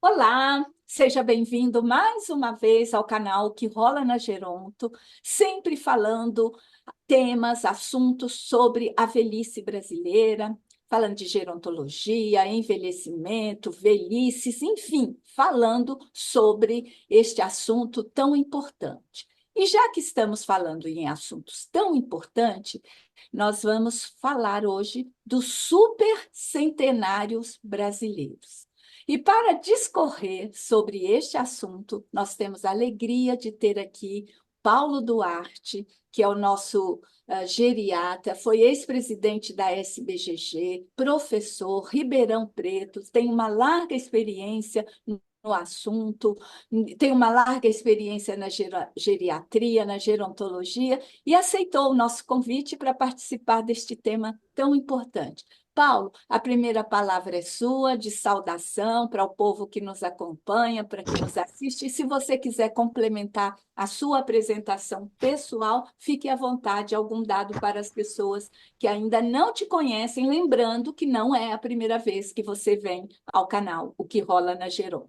Olá, seja bem-vindo mais uma vez ao canal que rola na Geronto, sempre falando temas, assuntos sobre a velhice brasileira, falando de gerontologia, envelhecimento, velhices, enfim, falando sobre este assunto tão importante. E já que estamos falando em assuntos tão importantes, nós vamos falar hoje dos supercentenários brasileiros. E para discorrer sobre este assunto, nós temos a alegria de ter aqui Paulo Duarte, que é o nosso geriatra, foi ex-presidente da SBGG, professor, Ribeirão Preto, tem uma larga experiência no assunto, tem uma larga experiência na geriatria, na gerontologia, e aceitou o nosso convite para participar deste tema tão importante. Paulo, a primeira palavra é sua, de saudação para o povo que nos acompanha, para que nos assiste. E se você quiser complementar a sua apresentação pessoal, fique à vontade, algum dado para as pessoas que ainda não te conhecem, lembrando que não é a primeira vez que você vem ao canal, o que rola na Geron.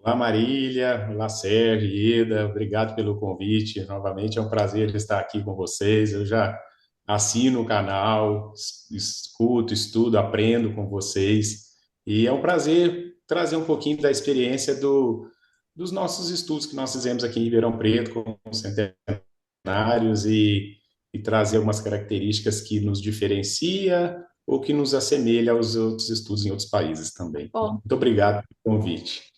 Olá, Marília. Olá, Sérgio, Ida. Obrigado pelo convite. Novamente é um prazer estar aqui com vocês. Eu já assino o canal, escuto, estudo, aprendo com vocês. E é um prazer trazer um pouquinho da experiência dos nossos estudos que nós fizemos aqui em Ribeirão Preto com os centenários e trazer algumas características que nos diferencia ou que nos assemelha aos outros estudos em outros países também. Bom, Muito obrigado pelo convite.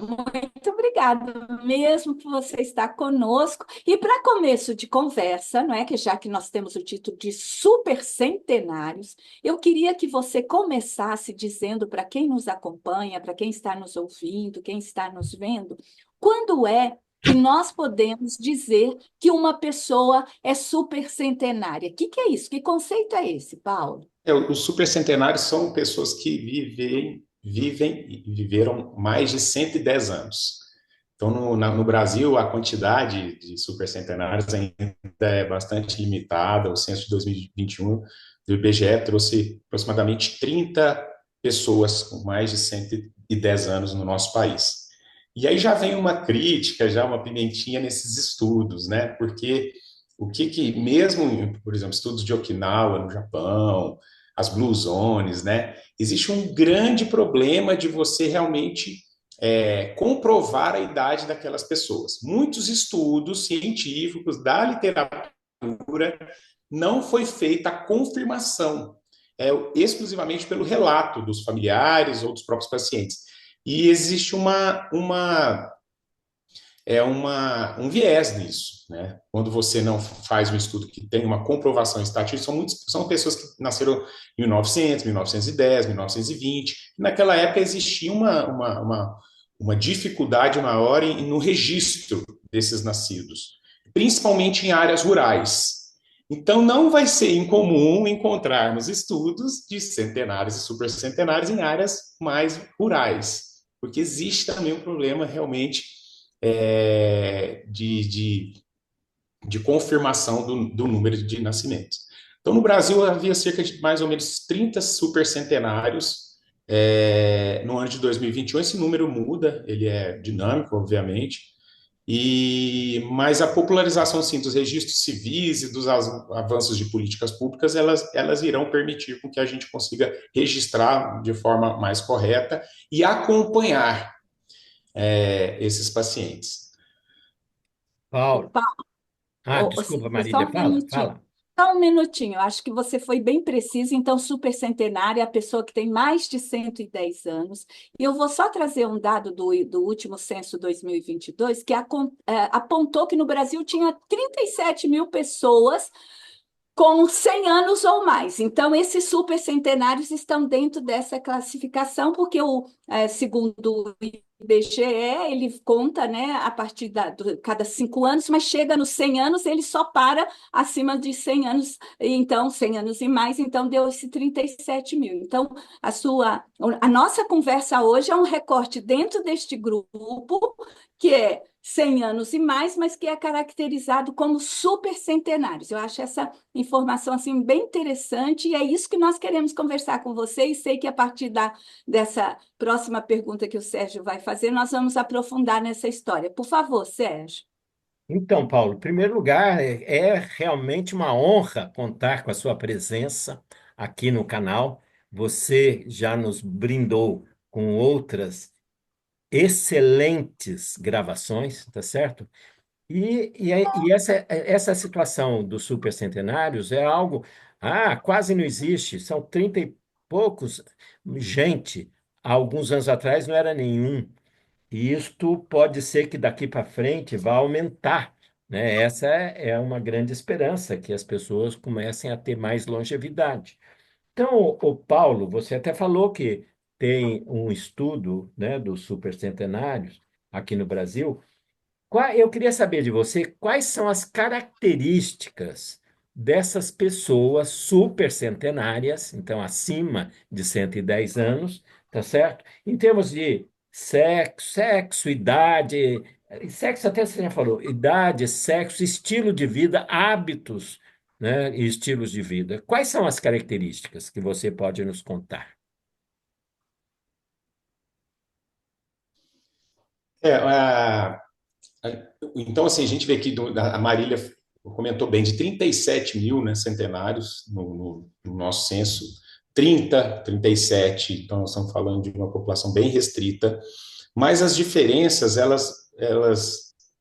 muito obrigada mesmo por você estar conosco. E para começo de conversa, não é que já que nós temos o título de supercentenários, eu queria que você começasse dizendo para quem nos acompanha, para quem está nos ouvindo, quem está nos vendo, quando é que nós podemos dizer que uma pessoa é supercentenária? O que é isso? Que conceito é esse, Paulo? Os supercentenários são pessoas que vivem e viveram mais de 110 anos. Então, no Brasil, a quantidade de supercentenários ainda é bastante limitada. O censo de 2021 do IBGE trouxe aproximadamente 30 pessoas com mais de 110 anos no nosso país. E aí já vem uma crítica, já uma pimentinha nesses estudos, né? Porque mesmo, por exemplo, estudos de Okinawa, no Japão, as Blue Zones, né? Existe um grande problema de você realmente comprovar a idade daquelas pessoas. Muitos estudos científicos da literatura não foi feita a confirmação, exclusivamente pelo relato dos familiares ou dos próprios pacientes. E existe um viés nisso, né? Quando você não faz um estudo que tem uma comprovação estatística, são pessoas que nasceram em 1900, 1910, 1920. Naquela época existia uma dificuldade maior no registro desses nascidos, principalmente em áreas rurais. Então, não vai ser incomum encontrarmos estudos de centenários e supercentenários em áreas mais rurais, porque existe também um problema realmente de confirmação do número de nascimentos. Então, no Brasil, havia cerca de mais ou menos 30 supercentenários no ano de 2021. Esse número muda, ele é dinâmico, obviamente, mas a popularização sim, dos registros civis e dos avanços de políticas públicas, elas irão permitir com que a gente consiga registrar de forma mais correta e acompanhar esses pacientes. Paulo. Desculpa, Cíntia, só Marília, um fala, minutinho. fala. Só um minutinho. Acho que você foi bem preciso. Então, supercentenária é a pessoa que tem mais de 110 anos. E eu vou só trazer um dado do último censo 2022, que apontou que no Brasil tinha 37 mil pessoas com 100 anos ou mais. Então, esses supercentenários estão dentro dessa classificação, porque segundo o IBGE, ele conta, né, a partir cada 5 anos, mas chega nos 100 anos, ele só para acima de 100 anos, então, 100 anos e mais, então deu esse 37 mil. Então, a nossa conversa hoje é um recorte dentro deste grupo, que é 100 anos e mais, mas que é caracterizado como supercentenários. Eu acho essa informação assim bem interessante e é isso que nós queremos conversar com você e sei que a partir dessa próxima pergunta que o Sérgio vai fazer, nós vamos aprofundar nessa história. Por favor, Sérgio. Então, Paulo, em primeiro lugar, é realmente uma honra contar com a sua presença aqui no canal. Você já nos brindou com outras excelentes gravações, tá certo? E essa situação dos supercentenários é algo, quase não existe, são 30 e poucos, gente, há alguns anos atrás não era nenhum. E isto pode ser que daqui para frente vá aumentar, né? Essa é uma grande esperança, que as pessoas comecem a ter mais longevidade. Então, o Paulo, você até falou que tem um estudo, né, dos supercentenários aqui no Brasil. Eu queria saber de você quais são as características dessas pessoas supercentenárias, então acima de 110 anos, tá certo? Em termos de sexo, idade, sexo até você já falou, idade, sexo, estilo de vida, hábitos, né, e estilos de vida. Quais são as características que você pode nos contar? É, então, assim, a gente vê aqui, a Marília comentou bem, de 37 mil, né, centenários no nosso censo, 37, então nós estamos falando de uma população bem restrita, mas as diferenças,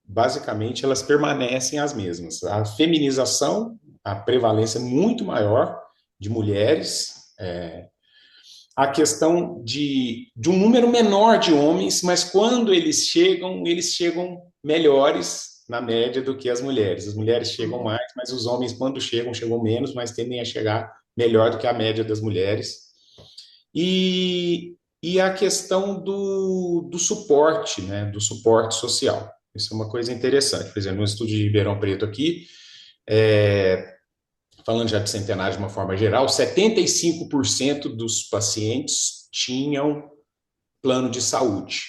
basicamente, elas permanecem as mesmas. A feminização, a prevalência é muito maior de mulheres, a questão de um número menor de homens, mas quando eles chegam melhores na média do que as mulheres. As mulheres chegam mais, mas os homens, quando chegam, chegam menos, mas tendem a chegar melhor do que a média das mulheres. E a questão do suporte, né, do suporte social. Isso é uma coisa interessante. Por exemplo, no estudo de Ribeirão Preto aqui, falando já de centenário de uma forma geral, 75% dos pacientes tinham plano de saúde.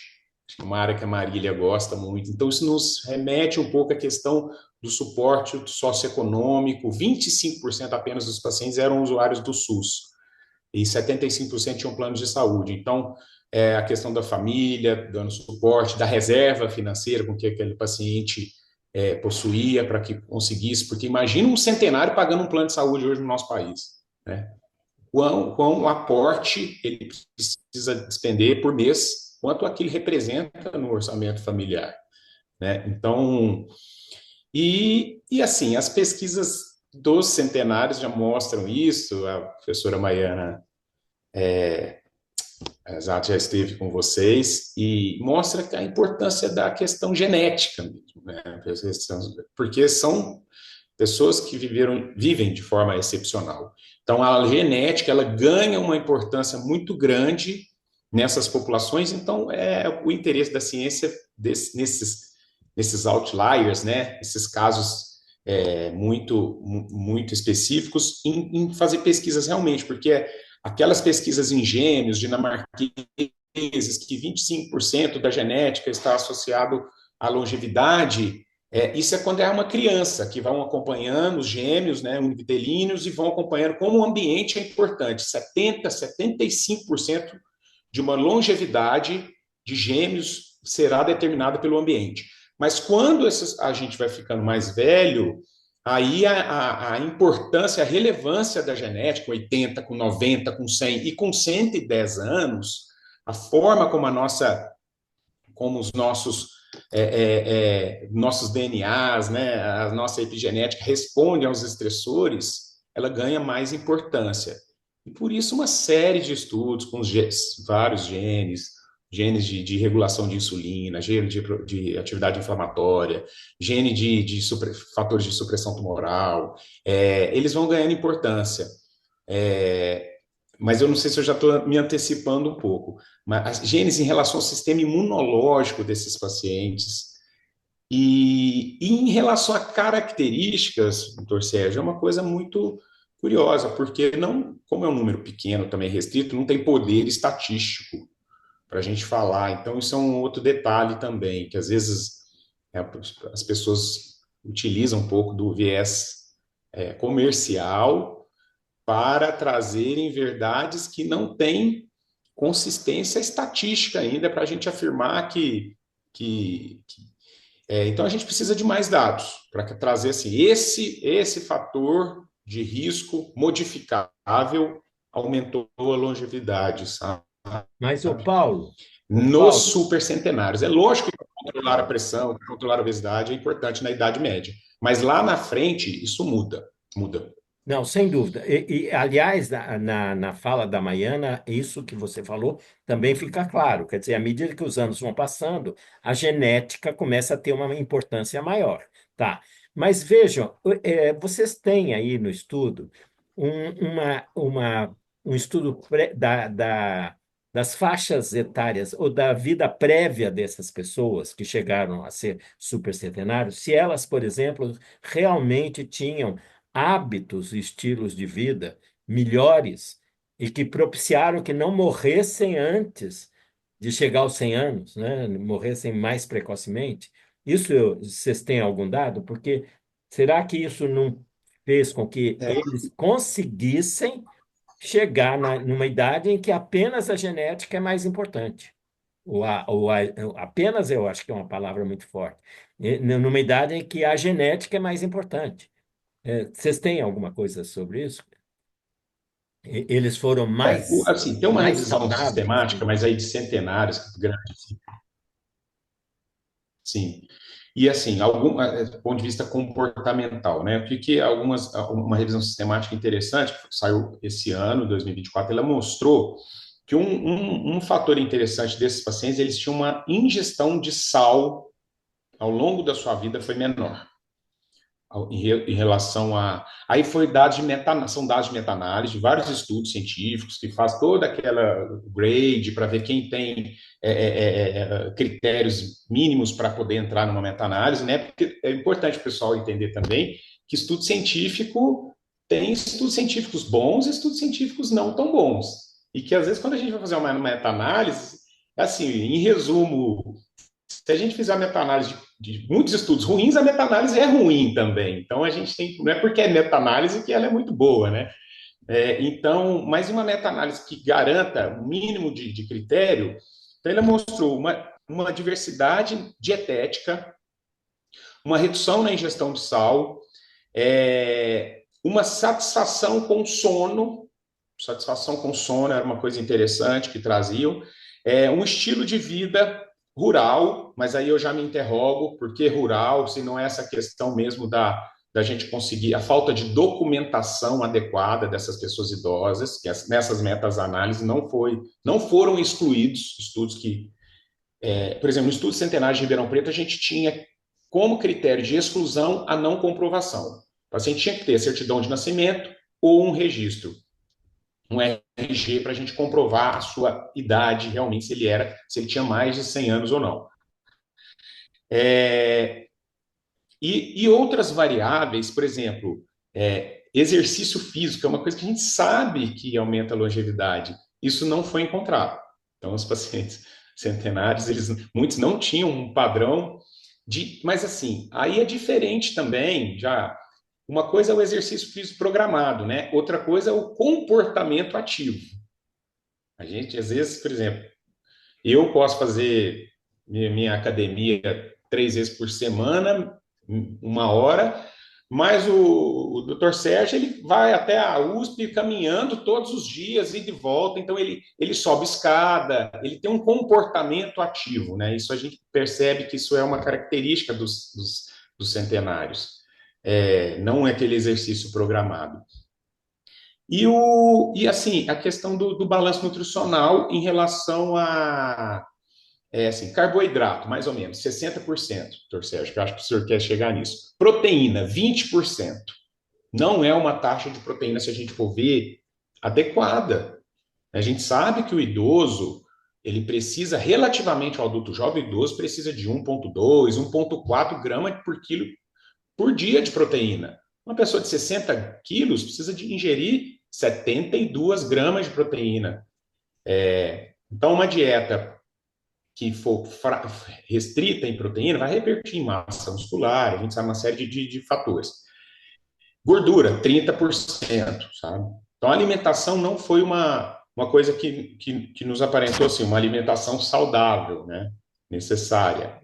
Uma área que a Marília gosta muito. Então, isso nos remete um pouco à questão do suporte socioeconômico. 25% apenas dos pacientes eram usuários do SUS e 75% tinham plano de saúde. Então, a questão da família, dando suporte, da reserva financeira com que aquele paciente possuía para que conseguisse, porque imagina um centenário pagando um plano de saúde hoje no nosso país, né? Quão aporte ele precisa despender por mês, quanto aquilo representa no orçamento familiar, né? Então, assim, as pesquisas dos centenários já mostram isso, a professora Maiana já esteve com vocês, e mostra a importância da questão genética mesmo, né? Porque são pessoas que vivem de forma excepcional. Então, a genética, ela ganha uma importância muito grande nessas populações, então é o interesse da ciência nesses outliers, né? Esses casos muito específicos, em fazer pesquisas realmente, porque aquelas pesquisas em gêmeos, dinamarqueses, que 25% da genética está associado à longevidade, isso é quando é uma criança, que vão acompanhando os gêmeos, né, univitelíneos, e vão acompanhando como o ambiente é importante. 75% de uma longevidade de gêmeos será determinada pelo ambiente. Mas quando a gente vai ficando mais velho, aí a importância, a relevância da genética, 80, com 90, com 100 e com 110 anos, a forma como os nossos DNAs, né, a nossa epigenética responde aos estressores, ela ganha mais importância. E por isso uma série de estudos com vários genes de regulação de insulina, gene de atividade inflamatória, gene de fatores de supressão tumoral, eles vão ganhando importância. Mas eu não sei se eu já estou me antecipando um pouco, mas as genes em relação ao sistema imunológico desses pacientes e em relação a características, doutor Sérgio, é uma coisa muito curiosa, porque não, como é um número pequeno, também restrito, não tem poder estatístico para a gente falar. Então, isso é um outro detalhe também, que às vezes As pessoas utilizam um pouco do viés comercial para trazerem verdades que não têm consistência estatística ainda para a gente afirmar então a gente precisa de mais dados para trazer assim, esse fator de risco modificável aumentou a longevidade, sabe? Mas o Nos Paulo, supercentenários. É lógico que controlar a pressão, controlar a obesidade é importante na Idade Média, mas lá na frente isso muda. não, sem dúvida. Aliás, na fala da Maiana, isso que você falou também fica claro. Quer dizer, à medida que os anos vão passando, a genética começa a ter uma importância maior. Tá. Mas vejam, vocês têm aí no estudo um estudo das faixas etárias ou da vida prévia dessas pessoas que chegaram a ser supercentenários, se elas, por exemplo, realmente tinham hábitos e estilos de vida melhores e que propiciaram que não morressem antes de chegar aos 100 anos, né? Morressem mais precocemente. Vocês têm algum dado? Porque será que isso não fez com que É, eles conseguissem chegar numa idade em que apenas a genética é mais importante? Apenas eu acho que é uma palavra muito forte. Numa idade em que a genética é mais importante. Vocês têm alguma coisa sobre isso? Eles foram assim, tem uma mais revisão saudáveis? sistemática, mas aí de centenários, grande, assim, sim. E assim, do ponto de vista comportamental, né? Porque uma revisão sistemática interessante, que saiu esse ano, 2024, ela mostrou que um fator interessante desses pacientes, eles tinham uma ingestão de sal ao longo da sua vida foi menor. Em relação a. Aí foi são dados de meta-análise de vários estudos científicos que faz toda aquela grade para ver quem tem critérios mínimos para poder entrar numa meta-análise, né? Porque é importante o pessoal entender também que estudo científico tem estudos científicos bons e estudos científicos não tão bons. E que às vezes quando a gente vai fazer uma meta-análise, assim, em resumo, se a gente fizer a meta-análise de muitos estudos ruins, a meta-análise é ruim também. Então, a gente tem. Não é porque é meta-análise que ela é muito boa, né? Então, mas uma meta-análise que garanta o mínimo de critério, então ela mostrou uma diversidade dietética, uma redução na ingestão de sal, uma satisfação com sono. Satisfação com sono era uma coisa interessante que traziam. Um estilo de vida rural, mas aí eu já me interrogo, por que rural, se não é essa questão mesmo da gente conseguir, a falta de documentação adequada dessas pessoas idosas, que nessas metas-análises não foram excluídos estudos que, por exemplo, no estudo centenário de Ribeirão Preto, a gente tinha como critério de exclusão a não comprovação. O paciente tinha que ter certidão de nascimento ou um registro, um RG para a gente comprovar a sua idade realmente, se ele tinha mais de 100 anos ou não. E outras variáveis, por exemplo, exercício físico é uma coisa que a gente sabe que aumenta a longevidade. Isso não foi encontrado. Então, os pacientes centenários, muitos não tinham um padrão mas assim, aí é diferente também, já. Uma coisa é o exercício físico programado, né? Outra coisa é o comportamento ativo. A gente, às vezes, por exemplo, eu posso fazer minha academia 3 vezes por semana, 1 hora, mas o Dr. Sérgio ele vai até a USP caminhando todos os dias, ida e de volta, então ele sobe escada, ele tem um comportamento ativo, né? Isso a gente percebe que isso é uma característica dos centenários, não é aquele exercício programado. E assim, a questão do balanço nutricional em relação a assim, carboidrato, mais ou menos, 60%, doutor Sérgio, que eu acho que o senhor quer chegar nisso. Proteína, 20%. Não é uma taxa de proteína, se a gente for ver, adequada. A gente sabe que o idoso, ele precisa, relativamente ao adulto jovem, o idoso precisa de 1,2, 1,4 gramas por quilo por dia de proteína. Uma pessoa de 60 quilos precisa de ingerir 72 gramas de proteína. Então, uma dieta que for restrita em proteína vai repercutir em massa muscular, a gente sabe uma série de fatores. Gordura, 30%, sabe? Então, a alimentação não foi uma coisa que nos aparentou assim, uma alimentação saudável, né? Necessária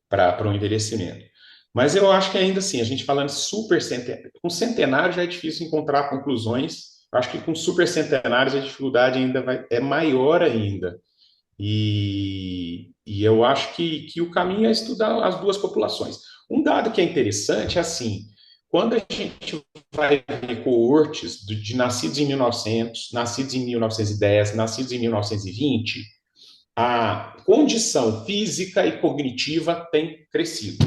para o envelhecimento. Mas eu acho que ainda assim, a gente falando super centenário, com centenário já é difícil encontrar conclusões. Eu acho que com super centenários a dificuldade ainda é maior ainda. E eu acho que o caminho é estudar as duas populações. Um dado que é interessante é assim, quando a gente vai ver coortes de nascidos em 1900, nascidos em 1910, nascidos em 1920, a condição física e cognitiva tem crescido.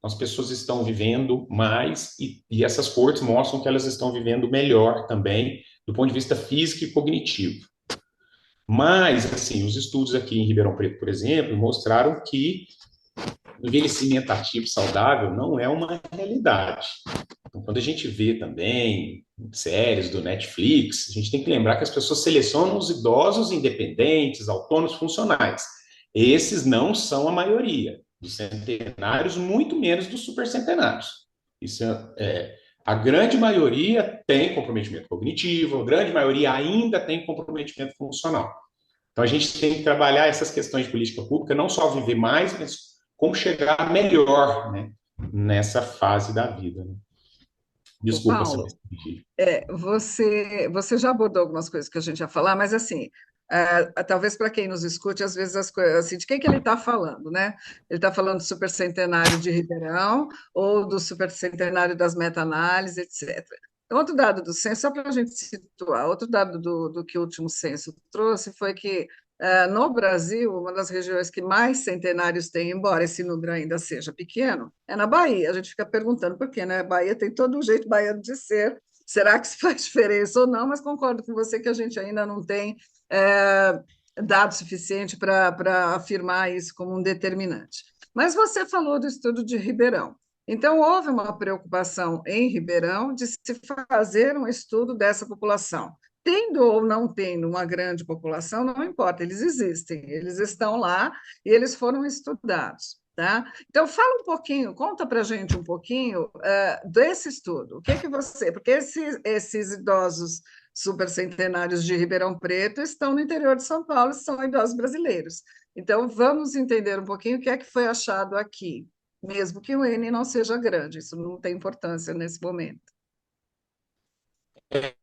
As pessoas estão vivendo mais e essas coortes mostram que elas estão vivendo melhor também, do ponto de vista físico e cognitivo. Mas, assim, os estudos aqui em Ribeirão Preto, por exemplo, mostraram que o envelhecimento ativo saudável não é uma realidade. Então, quando a gente vê também séries do Netflix, a gente tem que lembrar que as pessoas selecionam os idosos independentes, autônomos, funcionais. Esses não são a maioria dos centenários, muito menos dos supercentenários. Isso a grande maioria tem comprometimento cognitivo, a grande maioria ainda tem comprometimento funcional. Então, a gente tem que trabalhar essas questões de política pública, não só viver mais, mas como chegar melhor, né, nessa fase da vida. Né? Ô, Desculpa, Paulo, Celeste. você já abordou algumas coisas que a gente ia falar, mas assim, talvez para quem nos escute, às vezes as coisas assim, de quem que ele está falando, né? Ele está falando do supercentenário de Ribeirão ou do supercentenário das meta-análises, etc. Então, outro dado do censo, só para a gente situar, outro dado do que o último censo trouxe foi que no Brasil, uma das regiões que mais centenários tem, embora esse número ainda seja pequeno, é na Bahia. A gente fica perguntando por quê, né? A Bahia tem todo um jeito baiano de ser. Será que isso faz diferença ou não? Mas concordo com você que a gente ainda não tem é, dado suficiente para afirmar isso como um determinante. Mas você falou do estudo de Ribeirão. Então, houve uma preocupação em Ribeirão de se fazer um estudo dessa população. Tendo ou não tendo uma grande população, não importa, eles existem, eles estão lá e eles foram estudados. Tá? Então, fala um pouquinho, conta para a gente um pouquinho desse estudo. O que é que você. Porque esses idosos supercentenários de Ribeirão Preto estão no interior de São Paulo, são idosos brasileiros. Então, vamos entender um pouquinho o que é que foi achado aqui, mesmo que o N não seja grande, isso não tem importância nesse momento. É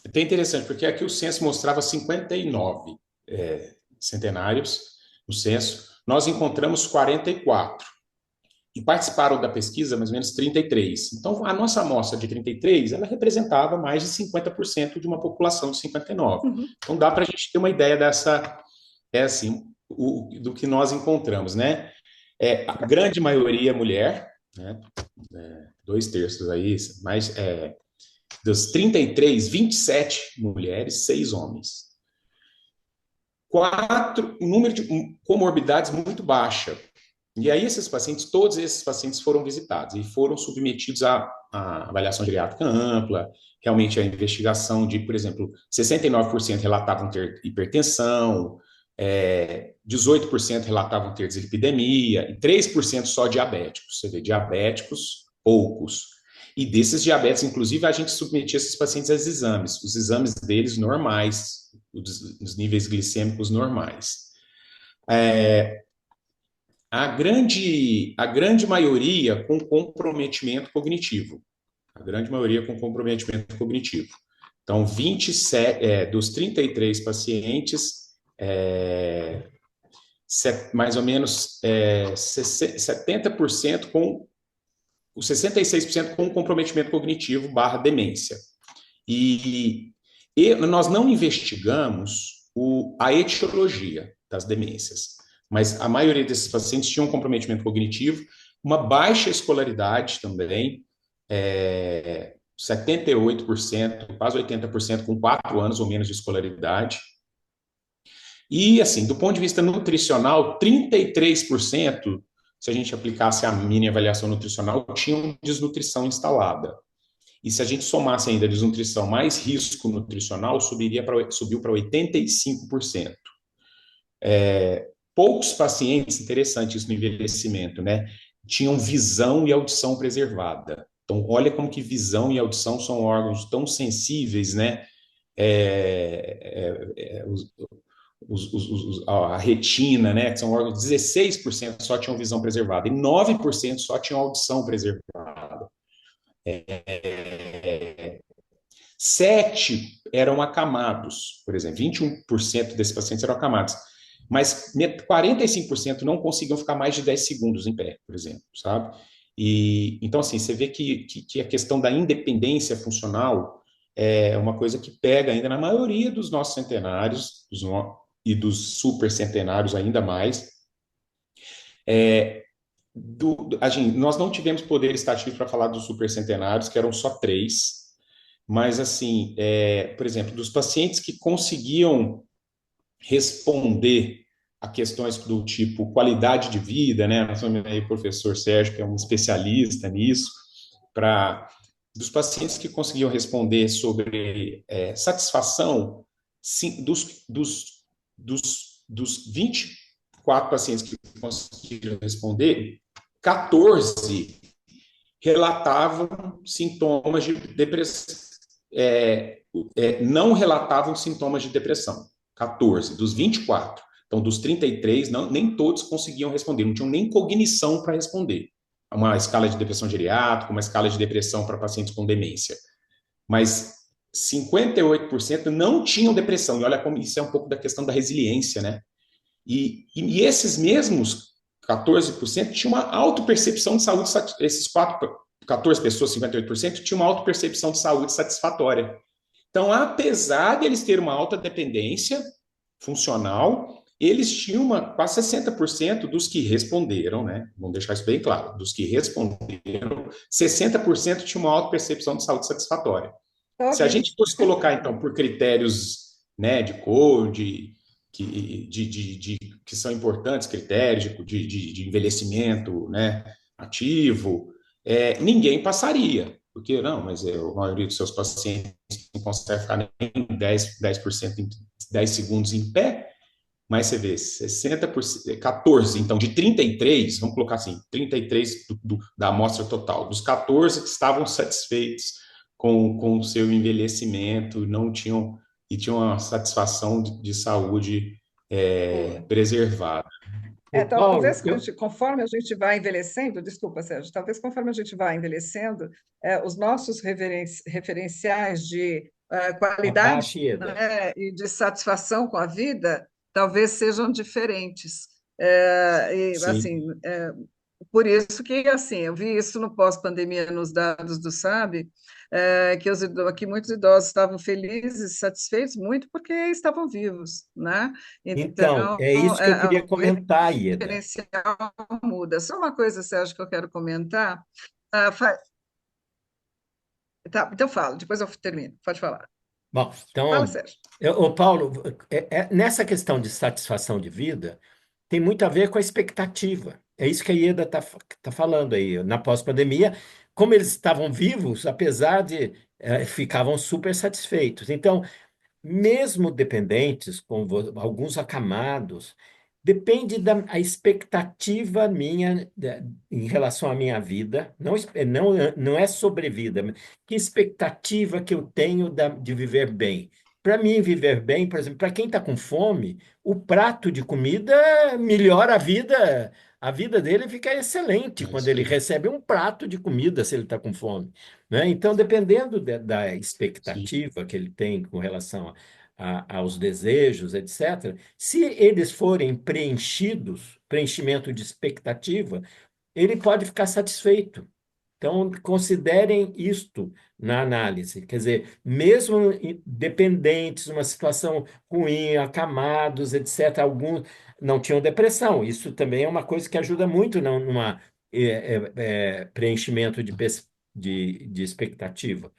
até interessante, porque aqui o censo mostrava 59 centenários no censo, nós encontramos 44. E participaram da pesquisa mais ou menos 33. Então, a nossa amostra de 33, ela representava mais de 50% de uma população de 59. Então, dá para a gente ter uma ideia dessa, assim, do que nós encontramos, né? A grande maioria mulher, né? 2/3 aí, mas dos 33, 27 mulheres, 6 homens. Número de comorbidades muito baixa. E aí todos esses pacientes foram visitados e foram submetidos à avaliação geriátrica ampla, realmente a investigação de, por exemplo, 69% relatavam ter hipertensão, 18% relatavam ter dislipidemia e 3% só diabéticos. Você vê, diabéticos, poucos. E desses diabetes, inclusive, a gente submetia esses pacientes aos exames, os exames deles normais, os níveis glicêmicos normais. A grande maioria com comprometimento cognitivo. A grande maioria com comprometimento cognitivo. Então, 27, dos 33 pacientes, mais ou menos 70% com... os 66% com comprometimento cognitivo / demência. E nós não investigamos a etiologia das demências, mas a maioria desses pacientes tinham um comprometimento cognitivo, uma baixa escolaridade também, 78%, quase 80% com 4 anos ou menos de escolaridade. E, assim, do ponto de vista nutricional, 33%, se a gente aplicasse a mini avaliação nutricional, tinham desnutrição instalada. e se a gente somasse ainda a desnutrição mais risco nutricional, subiu para 85%. Poucos pacientes, interessante isso no envelhecimento, né, tinham visão e audição preservada. Então, olha como que visão e audição são órgãos tão sensíveis, né? A retina, né, que são órgãos, 16% só tinham visão preservada e 9% só tinham audição preservada. 7 eram acamados, por exemplo, 21% desses pacientes eram acamados, mas 45% não conseguiam ficar mais de 10 segundos em pé, por exemplo, sabe? E então, assim, você vê que a questão da independência funcional é uma coisa que pega ainda na maioria dos nossos centenários e dos super centenários ainda mais. Nós não tivemos poder estatístico para falar dos super centenários, que eram só 3, mas, assim, por exemplo, dos pacientes que conseguiam responder a questões do tipo qualidade de vida, né? Nós temos aí o professor Sérgio, que é um especialista nisso, dos pacientes que conseguiam responder sobre satisfação, sim, dos 24 pacientes que conseguiram responder, 14 relatavam sintomas de depressão, não relatavam sintomas de depressão, 14 dos 24. Então, dos 33, nem todos conseguiam responder, não tinham nem cognição para responder. Uma escala de depressão geriátrica, uma escala de depressão para pacientes com demência. Mas 58% não tinham depressão. E olha como isso é um pouco da questão da resiliência, né? E esses mesmos 14% tinham uma autopercepção de saúde, esses 14 pessoas, 58%, tinham uma autopercepção de saúde satisfatória. Então, apesar de eles terem uma alta dependência funcional, eles tinham quase 60% dos que responderam, né? Vamos deixar isso bem claro, dos que responderam, 60% tinham uma autopercepção de saúde satisfatória. Se a gente fosse colocar, então, por critérios, né, de code, que são importantes, critérios de envelhecimento, né, ativo, ninguém passaria, porque não, mas a maioria dos seus pacientes não consegue ficar nem 10% em 10 segundos em pé, mas você vê 60%, 14, então de 33, vamos colocar assim, 33 da amostra total, dos 14 que estavam satisfeitos com o seu envelhecimento, não tinham, e tinham uma satisfação de saúde preservada. Talvez conforme a gente vai envelhecendo, desculpa, Sérgio, talvez conforme a gente vai envelhecendo, os nossos referenciais de qualidade, né, e de satisfação com a vida talvez sejam diferentes. Assim, por isso que, assim, eu vi isso no pós-pandemia nos dados do SAB, que muitos idosos estavam felizes, satisfeitos, muito porque estavam vivos, né? Então, é isso que eu queria comentar, O Ieda. referencial muda. Só uma coisa, Sérgio, que eu quero comentar. Tá, então fala, depois eu termino. Pode falar. Bom, então, Fala, Sérgio. Paulo, nessa questão de satisfação de vida, tem muito a ver com a expectativa. É isso que a Ieda tá falando aí. Na pós-pandemia, como eles estavam vivos, apesar de ficavam super satisfeitos. Então, mesmo dependentes, com alguns acamados, depende da a expectativa minha em relação à minha vida, não é sobrevida, mas que expectativa que eu tenho de viver bem. Para mim, viver bem, por exemplo, para quem está com fome, o prato de comida melhora a vida dele fica excelente quando ele recebe um prato de comida, se ele está com fome, né? Então, dependendo da expectativa que ele tem com relação aos desejos, etc., se eles forem preenchidos, preenchimento de expectativa, ele pode ficar satisfeito. Então, considerem isto na análise. Quer dizer, mesmo dependentes, uma situação ruim, acamados, etc., alguns não tinham depressão. Isso também é uma coisa que ajuda muito numa preenchimento de expectativa.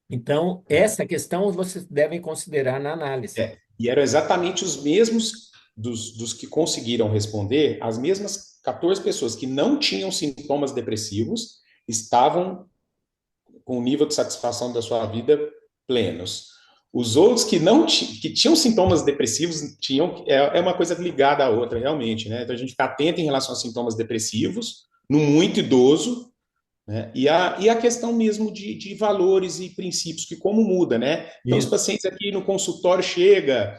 Então, essa questão vocês devem considerar na análise. E eram exatamente os mesmos dos que conseguiram responder, as mesmas 14 pessoas que não tinham sintomas depressivos estavam com um nível de satisfação da sua vida plenos. Os outros que não que tinham sintomas depressivos é uma coisa ligada à outra, realmente, né? Então a gente fica atento em relação aos sintomas depressivos, no muito idoso, né? E a questão mesmo de valores e princípios, que como muda, né? Então os Isso. pacientes aqui no consultório chegam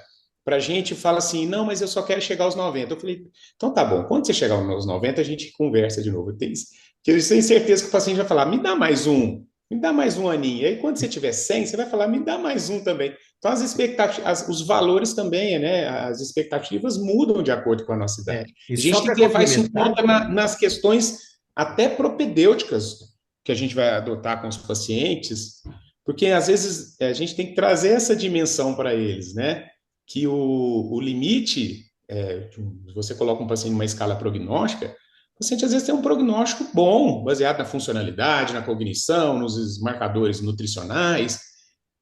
para a gente e fala assim, não, mas eu só quero chegar aos 90. Eu falei, então tá bom, quando você chegar aos 90, a gente conversa de novo. Eu tenho certeza que o paciente vai falar, me dá mais um aninho. E aí quando você tiver 100, você vai falar, me dá mais um também. Então as expectativas, os valores também, né? As expectativas mudam de acordo com a nossa idade. E A gente só tem para que levar isso em complementar, conta nas questões até propedêuticas que a gente vai adotar com os pacientes, porque às vezes a gente tem que trazer essa dimensão para eles, né? Que o limite, você coloca um paciente numa escala prognóstica, o paciente às vezes tem um prognóstico bom, baseado na funcionalidade, na cognição, nos marcadores nutricionais,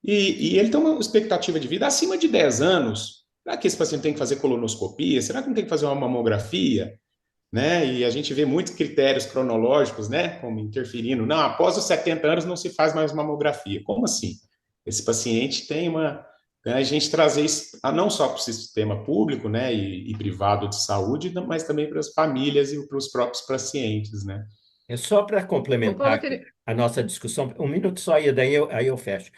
e ele tem uma expectativa de vida acima de 10 anos. Será que esse paciente tem que fazer colonoscopia? Será que não tem que fazer uma mamografia? Né? E a gente vê muitos critérios cronológicos, né, como interferindo. Não, após os 70 anos não se faz mais mamografia. Como assim? Esse paciente tem uma... Né, a gente trazer isso não só para o sistema público, né, e privado de saúde, mas também para as famílias e para os próprios pacientes, né? é só para Ô, Paulo, complementar eu queria... a nossa discussão, um minuto só, e daí aí eu fecho.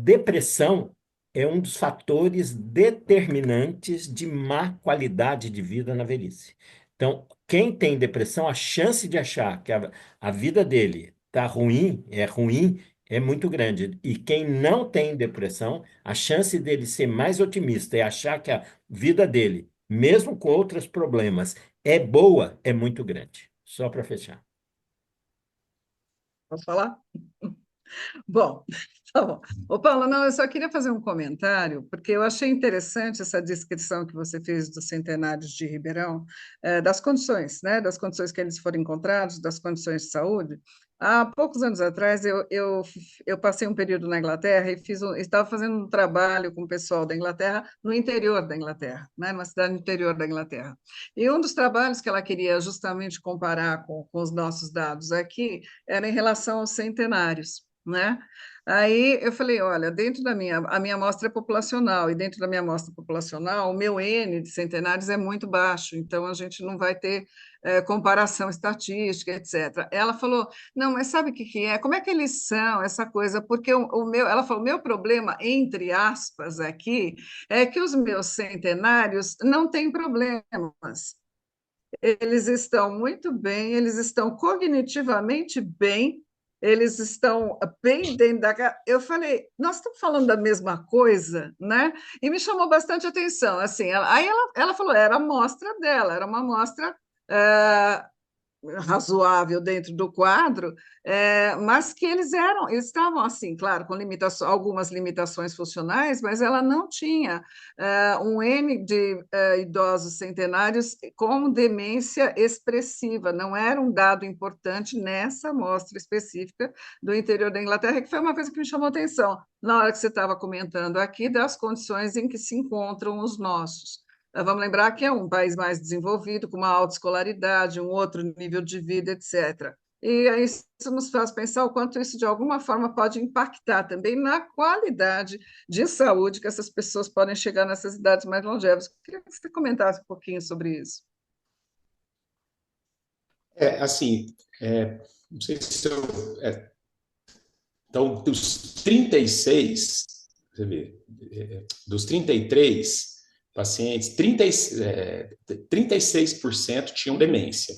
Depressão é um dos fatores determinantes de má qualidade de vida na velhice. Então, quem tem depressão, a chance de achar que a vida dele está ruim, é muito grande. E quem não tem depressão, a chance dele ser mais otimista e achar que a vida dele, mesmo com outros problemas, é boa, é muito grande. Só para fechar. Posso falar? Bom, tá bom. Ô, Paulo, não, eu só queria fazer um comentário, porque eu achei interessante essa descrição que você fez dos centenários de Ribeirão, das condições, né, das condições que eles foram encontrados, das condições de saúde. Há poucos anos atrás, eu passei um período na Inglaterra e estava fazendo um trabalho com o pessoal da Inglaterra, no interior da Inglaterra, né, numa cidade no interior da Inglaterra. E um dos trabalhos que ela queria justamente comparar com os nossos dados aqui era em relação aos centenários, né? Aí eu falei, olha, dentro a minha amostra é populacional, e dentro da minha amostra populacional, o meu N de centenários é muito baixo, então a gente não vai ter comparação estatística, etc. Ela falou, não, mas sabe o que que é? Como é que eles são, essa coisa? Porque ela falou, o meu problema, entre aspas, aqui, é que os meus centenários não têm problemas. Eles estão muito bem, eles estão cognitivamente bem, eles estão bem dentro da casa. Eu falei, nós estamos falando da mesma coisa, né? E me chamou bastante atenção. Assim, ela falou, era a amostra dela, era uma amostra razoável dentro do quadro, mas que eles estavam assim, claro, com algumas limitações funcionais, mas ela não tinha um N de idosos centenários com demência expressiva, não era um dado importante nessa amostra específica do interior da Inglaterra, que foi uma coisa que me chamou a atenção na hora que você estava comentando aqui das condições em que se encontram os nossos. Vamos lembrar que é um país mais desenvolvido, com uma alta escolaridade, um outro nível de vida, etc. E aí isso nos faz pensar o quanto isso, de alguma forma, pode impactar também na qualidade de saúde que essas pessoas podem chegar nessas idades mais longevas. Queria que você comentasse um pouquinho sobre isso. Assim, não sei se eu... então, dos 36, você vê, dos 33 pacientes, 36% tinham demência.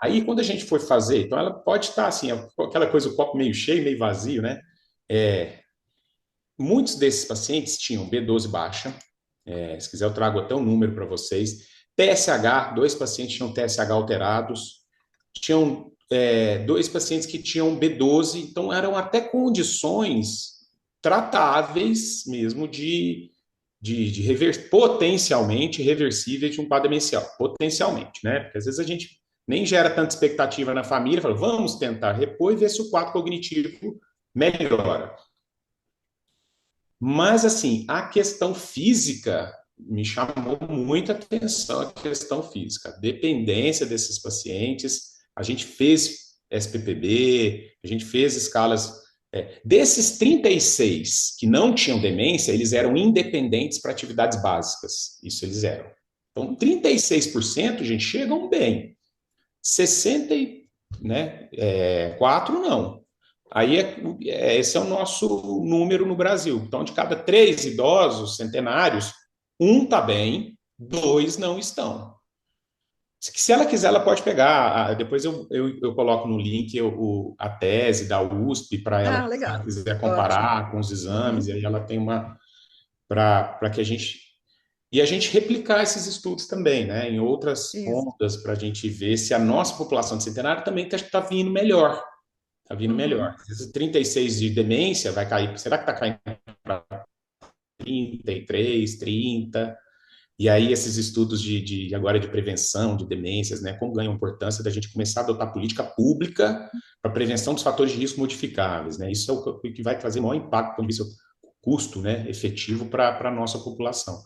Aí, quando a gente for fazer, então ela pode estar assim, aquela coisa, o copo meio cheio, meio vazio, né? Muitos desses pacientes tinham B12 baixa, se quiser eu trago até um número para vocês. TSH, 2 pacientes tinham TSH alterados, tinham 2 pacientes que tinham B12, então eram até condições tratáveis mesmo de potencialmente reversíveis de um quadro demencial, potencialmente, né? Porque às vezes a gente nem gera tanta expectativa na família, fala, vamos tentar repor e ver se o quadro cognitivo melhora. Mas, assim, a questão física me chamou muita atenção, a questão física, a dependência desses pacientes. A gente fez SPPB, a gente fez escalas. Desses 36 que não tinham demência, eles eram independentes para atividades básicas. Isso eles eram. Então, 36%, gente, chegam bem. 60, né, 4 não. Aí esse é o nosso número no Brasil. Então, de cada 3 idosos centenários, um está bem, 2 não estão. Se ela quiser, ela pode pegar. Depois eu coloco no link a tese da USP para ela, se ela Legal. quiser Ótimo. comparar com os exames, e aí ela tem uma. Para que a gente. E a gente replicar esses estudos também, né, em outras Isso. ondas, para a gente ver se a nossa população de centenário também está vindo melhor. Está vindo melhor. Esses 36 de demência vai cair. Será que está caindo para 33, 30? E aí esses estudos agora de prevenção de demências, né, como ganham importância da gente começar a adotar política pública para prevenção dos fatores de risco modificáveis, né? Isso é o que vai trazer maior impacto quando isso custo, né, efetivo para a nossa população.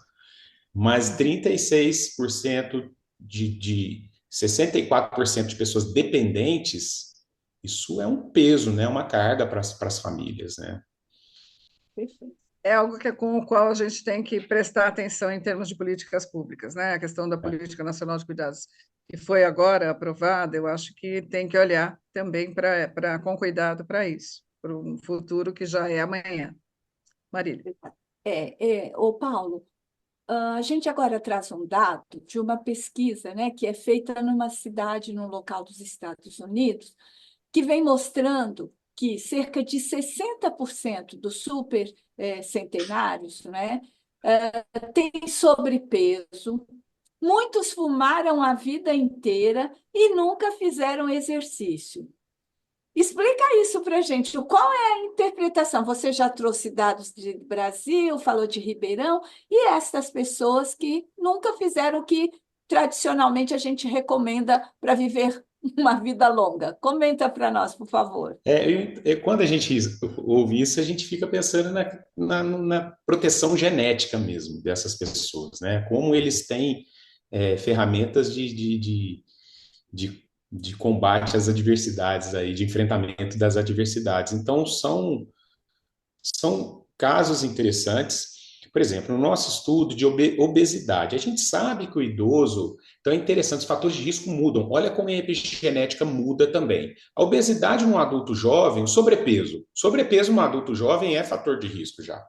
Mas 36% de 64% de pessoas dependentes, isso é um peso, né, uma carga para as famílias, né? Perfeito. É algo com o qual a gente tem que prestar atenção em termos de políticas públicas, né? A questão da É. Política Nacional de Cuidados, que foi agora aprovada, eu acho que tem que olhar também com cuidado para isso, para um futuro que já é amanhã. Marília. Ô Paulo, a gente agora traz um dado de uma pesquisa, né, que é feita numa cidade, num local dos Estados Unidos, que vem mostrando que cerca de 60% dos super centenários, né, têm sobrepeso, muitos fumaram a vida inteira e nunca fizeram exercício. Explica isso para a gente. Qual é a interpretação? Você já trouxe dados de Brasil, falou de Ribeirão, e essas pessoas que nunca fizeram o que tradicionalmente a gente recomenda para viver uma vida longa. Comenta para nós, por favor. Quando a gente ouve isso, a gente fica pensando na proteção genética mesmo dessas pessoas, né? Como eles têm ferramentas de combate às adversidades aí, de enfrentamento das adversidades. Então, são casos interessantes. Por exemplo, no nosso estudo de obesidade, a gente sabe que o idoso, então é interessante, os fatores de risco mudam. Olha como a epigenética muda também. A obesidade no adulto jovem, o sobrepeso. Sobrepeso no adulto jovem é fator de risco já.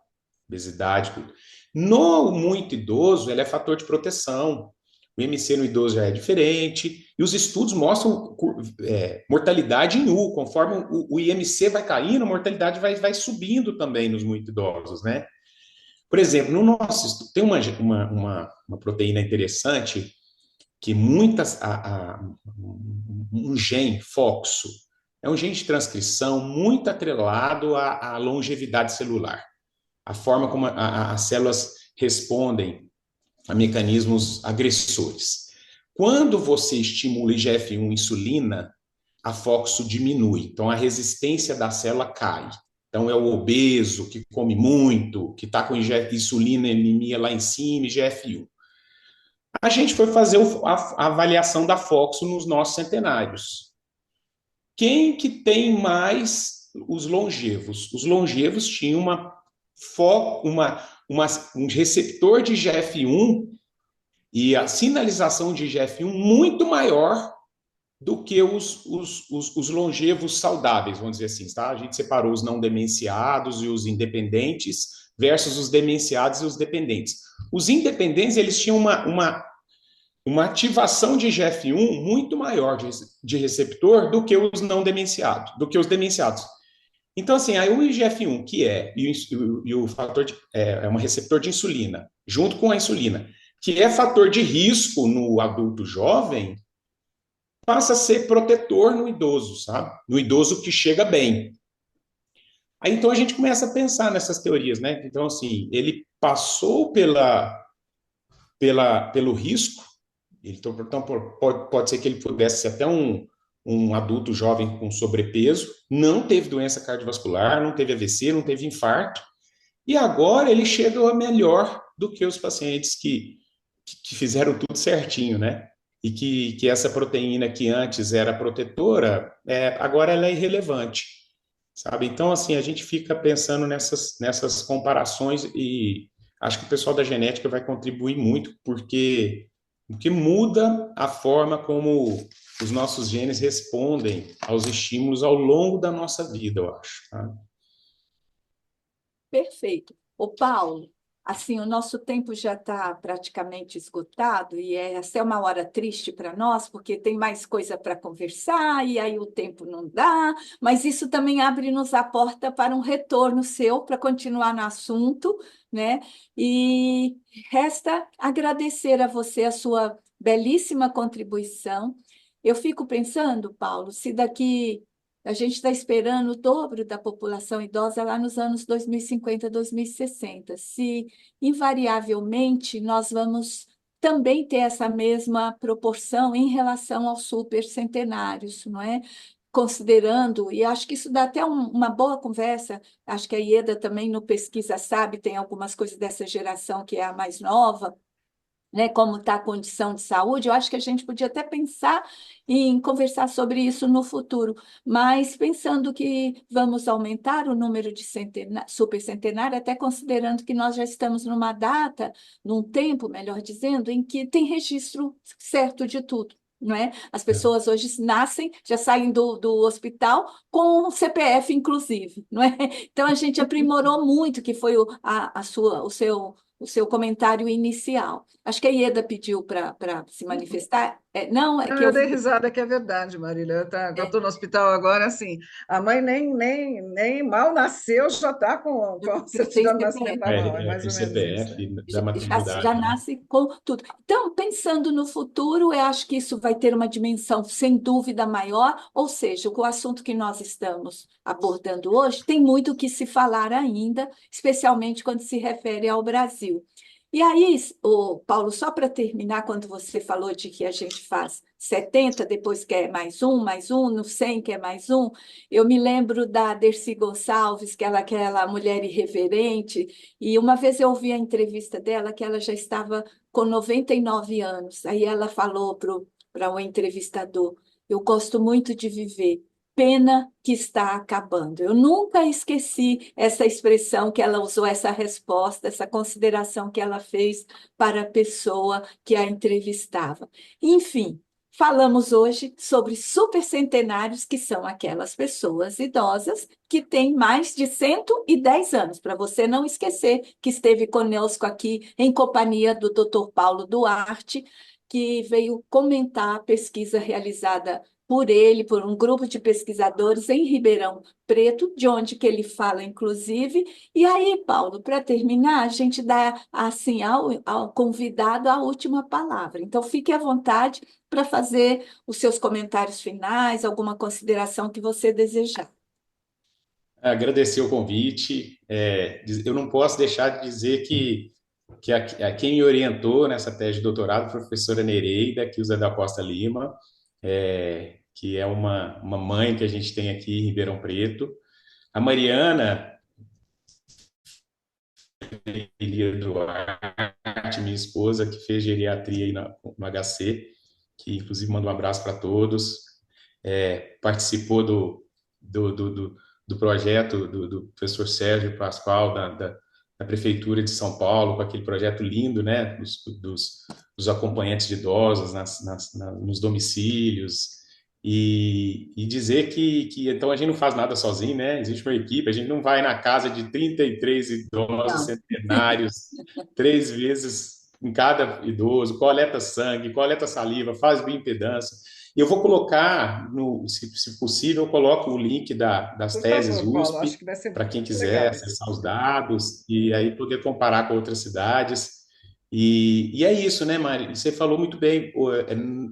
Obesidade, tudo. No muito idoso, ele é fator de proteção. O IMC no idoso já é diferente, e os estudos mostram mortalidade em U, conforme o IMC vai caindo, a mortalidade vai subindo também nos muito idosos, né? Por exemplo, no nosso estudo, tem uma proteína interessante que um gene, FOXO, é um gene de transcrição muito atrelado à longevidade celular, a forma como as células respondem a mecanismos agressores. Quando você estimula IGF-1 insulina, a FOXO diminui, então a resistência da célula cai. Então é o obeso que come muito, que está com insulina anemia lá em cima, IGF-1. A gente foi fazer a avaliação da FOXO nos nossos centenários. Quem que tem mais os longevos? Os longevos tinham um receptor de IGF-1 e a sinalização de IGF-1 muito maior do que os longevos saudáveis, vamos dizer assim, tá? A gente separou os não demenciados e os independentes versus os demenciados e os dependentes. Os independentes, eles tinham uma ativação de IGF-1 muito maior de receptor do que os não demenciados, do que os demenciados. Então, assim, aí o IGF-1, que e o fator é um receptor de insulina, junto com a insulina, que é fator de risco no adulto jovem, passa a ser protetor no idoso, sabe? No idoso que chega bem. Aí, então, a gente começa a pensar nessas teorias, né? Então, assim, ele passou pelo risco, então pode ser que ele pudesse ser até um adulto jovem com sobrepeso, não teve doença cardiovascular, não teve AVC, não teve infarto, e agora ele chega a melhor do que os pacientes que fizeram tudo certinho, né? e que essa proteína que antes era protetora, agora ela é irrelevante, sabe? Então, assim, a gente fica pensando nessas comparações e acho que o pessoal da genética vai contribuir muito, porque muda a forma como os nossos genes respondem aos estímulos ao longo da nossa vida, eu acho, tá? Perfeito. Ô, Paulo, assim, o nosso tempo já está praticamente esgotado e essa é uma hora triste para nós, porque tem mais coisa para conversar e aí o tempo não dá, mas isso também abre-nos a porta para um retorno seu para continuar no assunto, né? E resta agradecer a você a sua belíssima contribuição. Eu fico pensando, Paulo, se daqui a gente está esperando o dobro da população idosa lá nos anos 2050, 2060. Se, invariavelmente, nós vamos também ter essa mesma proporção em relação aos supercentenários, não é? Considerando, e acho que isso dá até uma boa conversa, acho que a IEDA também no Pesquisa Sabe, tem algumas coisas dessa geração que é a mais nova, né, como está a condição de saúde, eu acho que a gente podia até pensar em conversar sobre isso no futuro, mas pensando que vamos aumentar o número de supercentenário, até considerando que nós já estamos numa data, num tempo, melhor dizendo, em que tem registro certo de tudo. Não é? As pessoas hoje nascem, já saem do hospital com o CPF, inclusive, não é? Então a gente aprimorou muito, que foi o seu comentário inicial. Acho que a Ieda pediu para se manifestar. Não, é Não, que eu eu dei vi. risada que é verdade, Marília. Eu estou no hospital agora, assim, a mãe nem mal nasceu, já está com a Já tem certidão de nascimento CPF. na mão, é Com mais o ou menos isso. CPF da Já maternidade, né? nasce com tudo. Então, pensando no futuro, eu acho que isso vai ter uma dimensão, sem dúvida, maior, ou seja, o assunto que nós estamos abordando hoje tem muito o que se falar ainda, especialmente quando se refere ao Brasil. E aí, Paulo, só para terminar, quando você falou de que a gente faz 70, depois quer mais um, no 100 quer mais um, eu me lembro da Dercy Gonçalves, que ela é aquela mulher irreverente, e uma vez eu ouvi a entrevista dela, que ela já estava com 99 anos. Aí ela falou para o entrevistador: Eu gosto muito de viver, pena que está acabando. Eu nunca esqueci essa expressão que ela usou, essa resposta, essa consideração que ela fez para a pessoa que a entrevistava. Enfim. Falamos hoje sobre supercentenários, que são aquelas pessoas idosas que têm mais de 110 anos, para você não esquecer que esteve conosco aqui em companhia do Dr. Paulo Duarte, que veio comentar a pesquisa realizada por ele, por um grupo de pesquisadores em Ribeirão Preto, de onde que ele fala, inclusive. E aí, Paulo, para terminar, a gente dá assim ao convidado a última palavra. Então, fique à vontade para fazer os seus comentários finais, alguma consideração que você desejar. Agradecer o convite. Eu não posso deixar de dizer que quem me orientou nessa tese de doutorado, a professora Nereida Kilza da Costa Lima, que é uma mãe que a gente tem aqui em Ribeirão Preto. A Mariana Elia Duarte, minha esposa, que fez geriatria aí no HC, que inclusive manda um abraço para todos. Participou do projeto do professor Sérgio Pascoal, da Prefeitura de São Paulo, com aquele projeto lindo, né, dos acompanhantes de idosos nos domicílios, e dizer que então a gente não faz nada sozinho, né? Existe uma equipe, a gente não vai na casa de 33 idosos Não. centenários 3 vezes em cada idoso, coleta sangue, coleta saliva, faz bioimpedância. E eu vou colocar, se possível, eu coloco o link das Por teses favor, Paulo, acho USP, que vai ser para quem muito quiser legal isso. acessar os dados e aí poder comparar com outras cidades. E é isso, né, Mari? Você falou muito bem.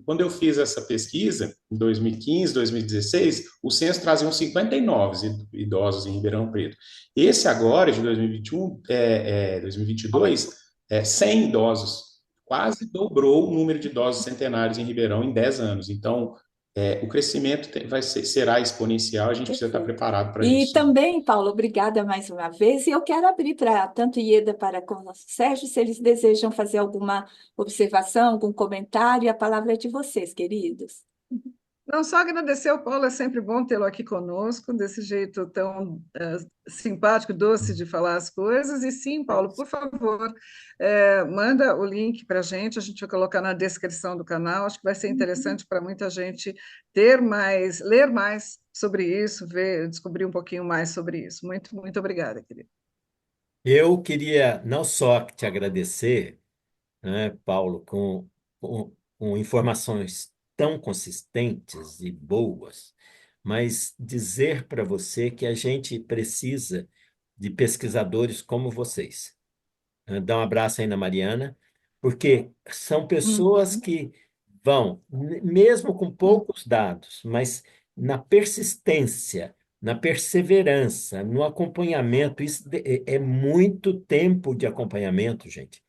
Quando eu fiz essa pesquisa, em 2015, 2016, o censo trazia uns 59 idosos em Ribeirão Preto. Esse agora, de 2021, 2022, 100 idosos. Quase dobrou o número de idosos centenários em Ribeirão em 10 anos. Então, O crescimento será exponencial, a gente precisa estar Perfeito. preparado para E isso, né? também, Paulo, obrigada mais uma vez. E eu quero abrir para tanto Ieda para com o Sérgio, se eles desejam fazer alguma observação, algum comentário, a palavra é de vocês, queridos. Não, só agradecer ao Paulo, é sempre bom tê-lo aqui conosco, desse jeito tão simpático, doce de falar as coisas. E sim, Paulo, por favor, manda o link para a gente vai colocar na descrição do canal. Acho que vai ser interessante para muita gente ler mais sobre isso, descobrir um pouquinho mais sobre isso. Muito, muito obrigada, querido. Eu queria não só te agradecer, né, Paulo, com informações tão consistentes e boas, mas dizer para você que a gente precisa de pesquisadores como vocês. Dá um abraço aí na Mariana, porque são pessoas Uhum, que vão, mesmo com uhum. poucos dados, mas na persistência, na perseverança, no acompanhamento, isso é muito tempo de acompanhamento, gente,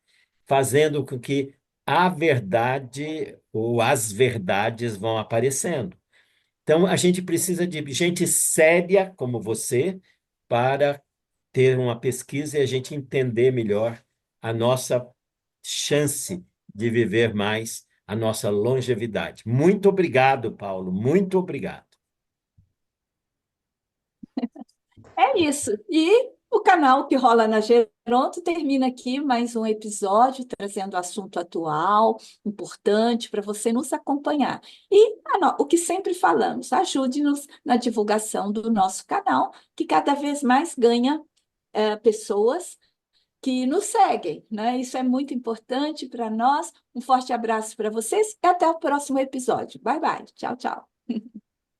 fazendo com que a verdade ou as verdades vão aparecendo. Então, a gente precisa de gente séria como você para ter uma pesquisa e a gente entender melhor a nossa chance de viver mais, a nossa longevidade. Muito obrigado, Paulo. Muito obrigado. É isso. E o canal que rola na Geronto termina aqui mais um episódio trazendo assunto atual, importante para você nos acompanhar. E o que sempre falamos, ajude-nos na divulgação do nosso canal, que cada vez mais ganha pessoas que nos seguem, né? Isso é muito importante para nós. Um forte abraço para vocês e até o próximo episódio. Bye, bye. Tchau, tchau.